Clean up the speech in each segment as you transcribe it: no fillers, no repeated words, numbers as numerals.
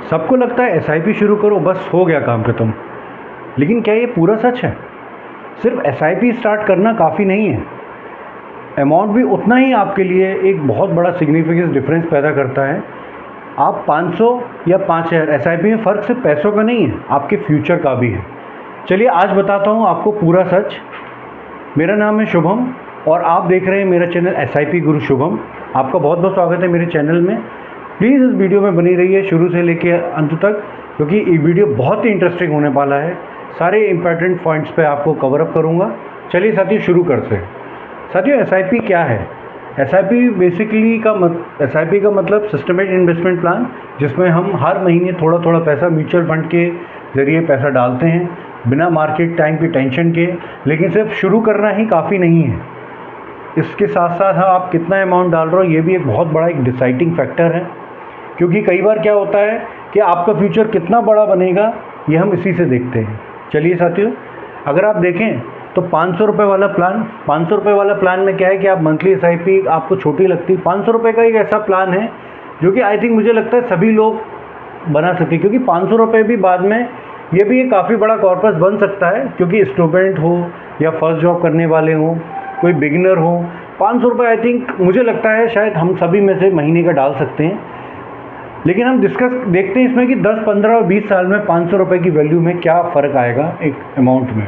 सबको लगता है एसआईपी शुरू करो बस हो गया काम खत्म, लेकिन क्या ये पूरा सच है? सिर्फ एसआईपी स्टार्ट करना काफ़ी नहीं है। अमाउंट भी उतना ही आपके लिए एक बहुत बड़ा सिग्निफिकेंस डिफरेंस पैदा करता है। आप 500 या 5000 एसआईपी में फ़र्क सिर्फ पैसों का नहीं है, आपके फ्यूचर का भी है। चलिए आज बताता हूँ आपको पूरा सच। मेरा नाम है शुभम और आप देख रहे हैं मेरा चैनल एसआईपी गुरु शुभम। आपका बहुत बहुत स्वागत है मेरे चैनल में। प्लीज़ इस वीडियो में बनी रहिए शुरू से लेकर अंत तक, क्योंकि ये वीडियो बहुत ही इंटरेस्टिंग होने वाला है। सारे इंपॉर्टेंट पॉइंट्स पे आपको कवर अप करूँगा। चलिए साथियों शुरू करते हैं। साथियों एसआईपी क्या है? एसआईपी बेसिकली एसआईपी का मतलब सिस्टमेटिक इन्वेस्टमेंट प्लान, जिसमें हम हर महीने थोड़ा थोड़ा पैसा म्यूचुअल फंड के ज़रिए पैसा डालते हैं बिना मार्केट टाइम की टेंशन के। लेकिन सिर्फ शुरू करना ही काफ़ी नहीं है, इसके साथ साथ आप कितना अमाउंट डाल रहे हो ये भी एक बहुत बड़ा एक डिसाइडिंग फैक्टर है। क्योंकि कई बार क्या होता है कि आपका फ्यूचर कितना बड़ा बनेगा ये हम इसी से देखते हैं। चलिए साथियों, अगर आप देखें तो 500 रुपये वाला प्लान, 500 रुपये वाला प्लान में क्या है कि आप मंथली एसआईपी आपको छोटी लगती है। 500 रुपये का एक ऐसा प्लान है जो कि आई थिंक मुझे लगता है सभी लोग बना सकते हैं, क्योंकि 500 रुपये भी बाद में ये भी एक काफ़ी बड़ा कॉर्पस बन सकता है। क्योंकि स्टूडेंट हो या फर्स्ट जॉब करने वाले हो, कोई बिगिनर हो, 500 रुपये आई थिंक मुझे लगता है शायद हम सभी में से महीने का डाल सकते हैं। लेकिन हम देखते हैं इसमें कि 10, 15 और 20 साल में 500 रुपये की वैल्यू में क्या फ़र्क आएगा एक अमाउंट में।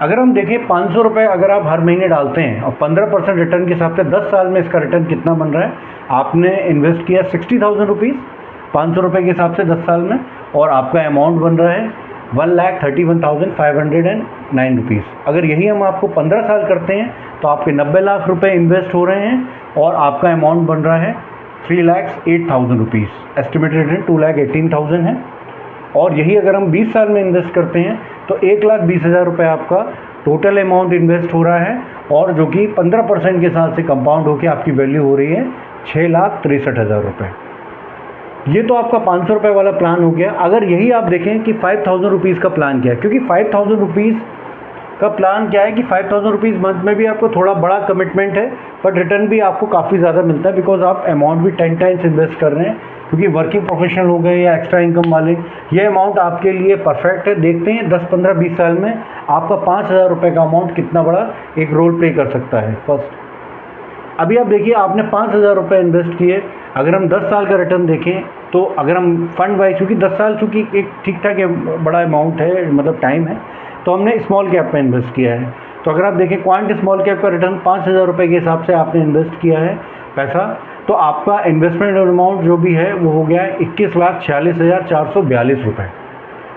अगर हम देखें 500 रुपये अगर आप हर महीने डालते हैं और 15% रिटर्न के हिसाब से 10 साल में इसका रिटर्न कितना बन रहा है? आपने इन्वेस्ट किया 60,000 रुपीज़ 500 रुपये के हिसाब से 10 साल में, और आपका अमाउंट बन रहा है 1,31,509 रुपीज़। अगर यही हम आपको 15 साल करते हैं तो आपके 90 लाख रुपये इन्वेस्ट हो रहे हैं और आपका अमाउंट बन रहा है 3,08,000 रुपीज़। एस्टिमेटेड रिटर्न 2,18,000 है। और यही अगर हम 20 साल में इन्वेस्ट करते हैं तो 1,20,000 रुपये आपका टोटल अमाउंट इन्वेस्ट हो रहा है, और जो कि 15% के साथ से कंपाउंड होकर आपकी वैल्यू हो रही है 6,63,000 रुपये। ये तो आपका 500 रुपये वाला प्लान हो गया। अगर यही आप देखें कि 5,000 रुपीज़ का प्लान क्या है, क्योंकि 5,000 रुपीज़ का प्लान क्या है कि 5,000 रुपीज़ मंथ में भी आपको थोड़ा बड़ा कमिटमेंट है, बट रिटर्न भी आपको काफ़ी ज़्यादा मिलता है, बिकॉज आप अमाउंट भी 10 टाइम्स इन्वेस्ट कर रहे हैं। क्योंकि वर्किंग प्रोफेशनल हो गए या एक्स्ट्रा इनकम वाले, ये अमाउंट आपके लिए परफेक्ट है। देखते हैं 10, 15, 20 साल में आपका 5,000 रुपये का अमाउंट कितना बड़ा एक रोल प्ले कर सकता है। फर्स्ट अभी आप देखिए, आपने 5,000 रुपये इन्वेस्ट किए। अगर हम 10 साल का रिटर्न देखें तो अगर हम फंड वाइज, चूँकि 10 साल चूँकि एक ठीक ठाक बड़ा अमाउंट है, मतलब टाइम है, तो हमने स्मॉल कैप में इन्वेस्ट किया है। तो अगर आप देखें क्वांट स्मॉल कैप का रिटर्न 5,000 रुपये के हिसाब से आपने इन्वेस्ट किया है पैसा, तो आपका इन्वेस्टमेंट अमाउंट जो भी है वो हो गया है 21,46,442 रुपये।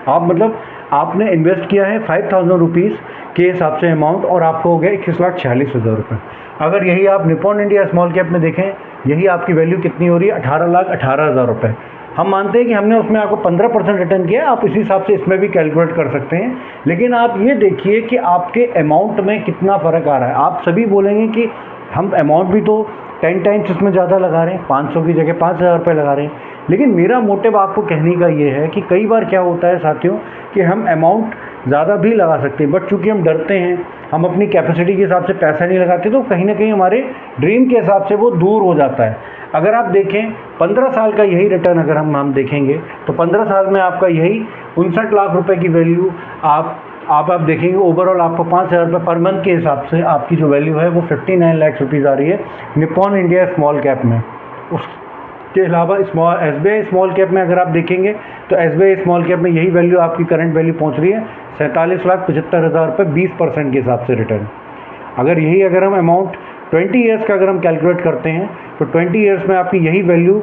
आप मतलब आपने इन्वेस्ट किया है 5,000 रुपीज़ के हिसाब से अमाउंट, और आपको हो गया 21,46,000 रुपये। अगर यही आप निपॉन इंडिया स्मॉल कैप में देखें, यही आपकी वैल्यू कितनी हो रही है? 18,18,000 रुपये। हम मानते हैं कि हमने उसमें आपको 15% रिटर्न किया, आप इसी हिसाब से इसमें भी कैलकुलेट कर सकते हैं। लेकिन आप ये देखिए कि आपके अमाउंट में कितना फ़र्क आ रहा है। आप सभी बोलेंगे कि हम अमाउंट भी तो 10 टाइम्स इसमें ज़्यादा लगा रहे हैं, 500 की जगह 5,000 रुपये लगा रहे हैं। लेकिन मेरा मोटिव आपको कहने का ये है कि कई बार क्या होता है साथियों कि हम अमाउंट ज़्यादा भी लगा सकते हैं, बट चूँकि हम डरते हैं, हम अपनी कैपेसिटी के हिसाब से पैसा नहीं लगाते, तो कहीं ना कहीं हमारे ड्रीम के हिसाब से वो दूर हो जाता है। अगर आप देखें 15 साल का यही रिटर्न अगर हम देखेंगे तो 15 साल में आपका यही 59 लाख रुपए की वैल्यू आप देखेंगे ओवरऑल आपको 5,000 रुपये पर मंथ के हिसाब से आपकी जो वैल्यू है वो 59 लाख रुपीज़ आ रही है निपॉन इंडिया स्मॉल कैप में। उसके अलावा SBI स्मॉल कैप में अगर आप देखेंगे तो SBI स्मॉल कैप में यही वैल्यू आपकी करंट वैल्यू पहुंच रही है 47,75,000 रुपये 20% के हिसाब से रिटर्न। अगर हम अमाउंट 20 ईयर्स का अगर हम कैलकुलेट करते हैं तो 20 ईयर्स में आपकी यही वैल्यू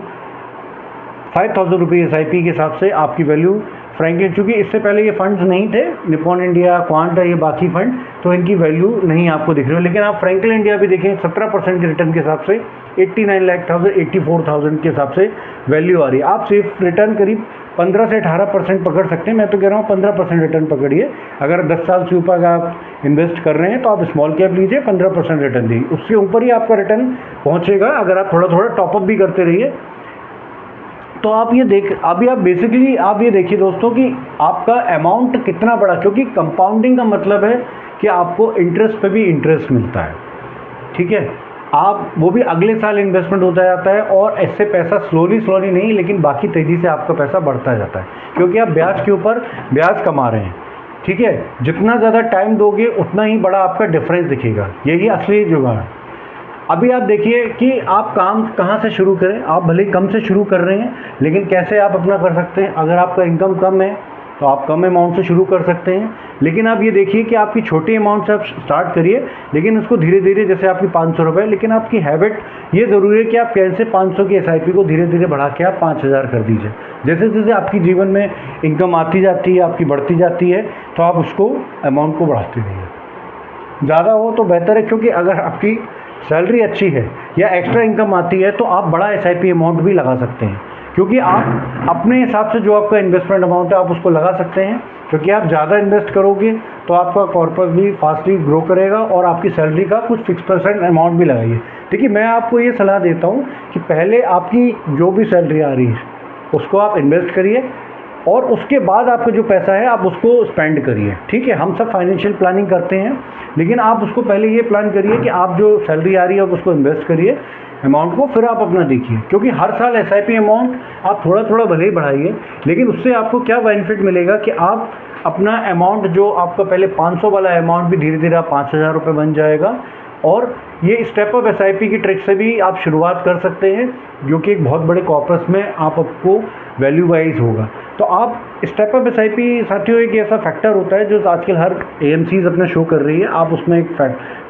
5,000 रुपये SIP के हिसाब से आपकी वैल्यू फ्रैंकलिन, चूँकि इससे पहले ये फंड्स नहीं थे, निपॉन इंडिया, क्वांट है, ये बाकी फंड, तो इनकी वैल्यू नहीं आपको दिख रही हो। लेकिन आप फ्रैंकलिन इंडिया भी देखें 17% के रिटर्न के हिसाब से 84,000 के हिसाब से वैल्यू आ रही है। आप सिर्फ रिटर्न करीब 15 से 18% पकड़ सकते हैं। मैं तो कह रहा हूँ 15% रिटर्न पकड़िए। अगर 10 साल से ऊपर आप इन्वेस्ट कर रहे हैं तो आप स्मॉल कैप लीजिए, 15% रिटर्न दीजिए, उससे ऊपर ही आपका रिटर्न पहुँचेगा अगर आप थोड़ा थोड़ा टॉपअप भी करते रहिए। तो आप ये देखिए दोस्तों कि आपका अमाउंट कितना बड़ा, क्योंकि कंपाउंडिंग का मतलब है कि आपको इंटरेस्ट पे भी इंटरेस्ट मिलता है। ठीक है, आप वो भी अगले साल इन्वेस्टमेंट होता जाता है और इससे पैसा स्लोली नहीं लेकिन बाकी तेज़ी से आपका पैसा बढ़ता जाता है, क्योंकि आप ब्याज के ऊपर ब्याज कमा रहे हैं। ठीक है, जितना ज़्यादा टाइम दोगे उतना ही बड़ा आपका डिफरेंस दिखेगा, यही असली जुगाड़। अभी आप देखिए कि आप काम कहाँ से शुरू करें। आप भले ही कम से शुरू कर रहे हैं, लेकिन कैसे आप अपना कर सकते हैं। अगर आपका इनकम कम है तो आप कम अमाउंट से शुरू कर सकते हैं, लेकिन आप ये देखिए कि आपकी छोटी अमाउंट से आप स्टार्ट करिए, लेकिन उसको धीरे धीरे, जैसे आपकी 500 रुपये, लेकिन आपकी हैबिट ये ज़रूरी है कि आप कैसे 500 की SIP को धीरे धीरे बढ़ा के आप 5000 कर दीजिए। जैसे जैसे आपकी जीवन में इनकम आती जाती है, आपकी बढ़ती जाती है, तो आप उसको अमाउंट को बढ़ाते रहिए। ज़्यादा हो तो बेहतर है, क्योंकि अगर आपकी सैलरी अच्छी है या एक्स्ट्रा इनकम आती है तो आप बड़ा SIP अमाउंट भी लगा सकते हैं, क्योंकि आप अपने हिसाब से जो आपका इन्वेस्टमेंट अमाउंट है आप उसको लगा सकते हैं। क्योंकि आप ज़्यादा इन्वेस्ट करोगे तो आपका कॉर्पस भी फास्टली ग्रो करेगा और आपकी सैलरी का कुछ फिक्स % अमाउंट भी लगाइए। देखिए, मैं आपको ये सलाह देता हूँ कि पहले आपकी जो भी सैलरी आ रही है उसको आप इन्वेस्ट करिए और उसके बाद आपका जो पैसा है आप उसको स्पेंड करिए। ठीक है, हम सब फाइनेंशियल प्लानिंग करते हैं, लेकिन आप उसको पहले ये प्लान करिए कि आप जो सैलरी आ रही है आप उसको इन्वेस्ट करिए अमाउंट को, फिर आप अपना देखिए। क्योंकि हर साल SIP अमाउंट आप थोड़ा थोड़ा भले ही बढ़ाइए, लेकिन उससे आपको क्या बेनिफिट मिलेगा कि आप अपना अमाउंट, जो आपका पहले 500 वाला अमाउंट भी धीरे धीरे 5000 रुपये बन जाएगा। और ये स्टेप अप SIP की ट्रिक से भी आप शुरुआत कर सकते हैं, जो कि एक बहुत बड़े कॉर्पस में आपको वैल्यू वाइज होगा। तो आप स्टेप अप SIP, साथियों, एक ऐसा फैक्टर होता है जो आजकल हर AMCs अपना शो कर रही है। आप उसमें एक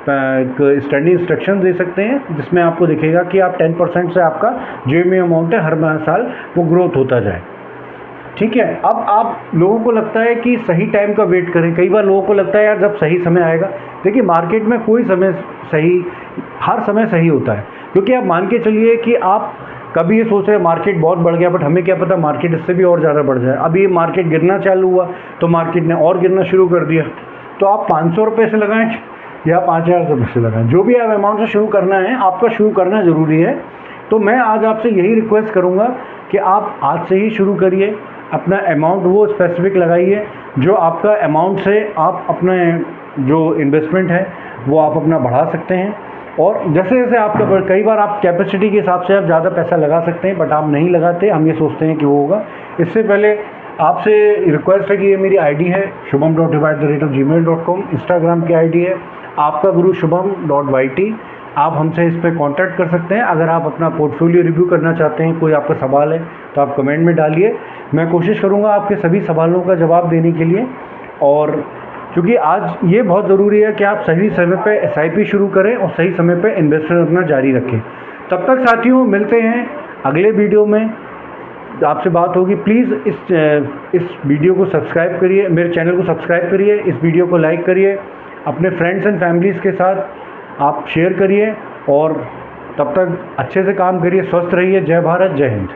स्टैंडर्ड इंस्ट्रक्शन दे सकते हैं, जिसमें आपको दिखेगा कि आप 10% से आपका जो भी अमाउंट है हर साल वो ग्रोथ होता जाए। ठीक है, अब आप लोगों को लगता है कि सही टाइम का वेट करें। कई बार लोगों को लगता है यार जब सही समय आएगा। देखिए, मार्केट में कोई समय सही, हर समय सही होता है, क्योंकि आप मान के चलिए कि आप कभी ये सोच रहे हैं मार्केट बहुत बढ़ गया, बट हमें क्या पता मार्केट इससे भी और ज़्यादा बढ़ जाए। अभी ये मार्केट गिरना चालू हुआ तो मार्केट ने और गिरना शुरू कर दिया। तो आप 500 रुपये से लगाएं या 5000 रुपये से लगाएं, जो भी आप अमाउंट से शुरू करना है, आपका शुरू करना ज़रूरी है। तो मैं आज आपसे यही रिक्वेस्ट करूँगा कि आप आज से ही शुरू करिए, अपना अमाउंट वो स्पेसिफिक लगाइए जो आपका अमाउंट से आप अपना जो इन्वेस्टमेंट है वो आप अपना बढ़ा सकते हैं। और जैसे जैसे आपका, कई बार आप कैपेसिटी के हिसाब से आप ज़्यादा पैसा लगा सकते हैं, बट आप नहीं लगाते, हम ये सोचते हैं कि वो होगा। इससे पहले आपसे रिक्वेस्ट है कि ये मेरी ID है shubham.diva@gmail.com, इंस्टाग्राम की ID है आपका गुरु shubham.yt। आप हमसे इस पर कांटेक्ट कर सकते हैं। अगर आप अपना पोर्टफोलियो रिव्यू करना चाहते हैं, कोई आपका सवाल है तो आप कमेंट में डालिए, मैं कोशिश करूँगा आपके सभी सवालों का जवाब देने के लिए। और क्योंकि आज ये बहुत ज़रूरी है कि आप सही समय पे SIP शुरू करें और सही समय पे इन्वेस्टमेंट अपना जारी रखें। तब तक साथियों, मिलते हैं अगले वीडियो में, आपसे बात होगी। प्लीज़ इस वीडियो को सब्सक्राइब करिए, मेरे चैनल को सब्सक्राइब करिए, इस वीडियो को लाइक करिए, अपने फ्रेंड्स एंड फैमिलीज़ के साथ आप शेयर करिए, और तब तक अच्छे से काम करिए। स्वस्थ रहिए। जय भारत, जय हिंद।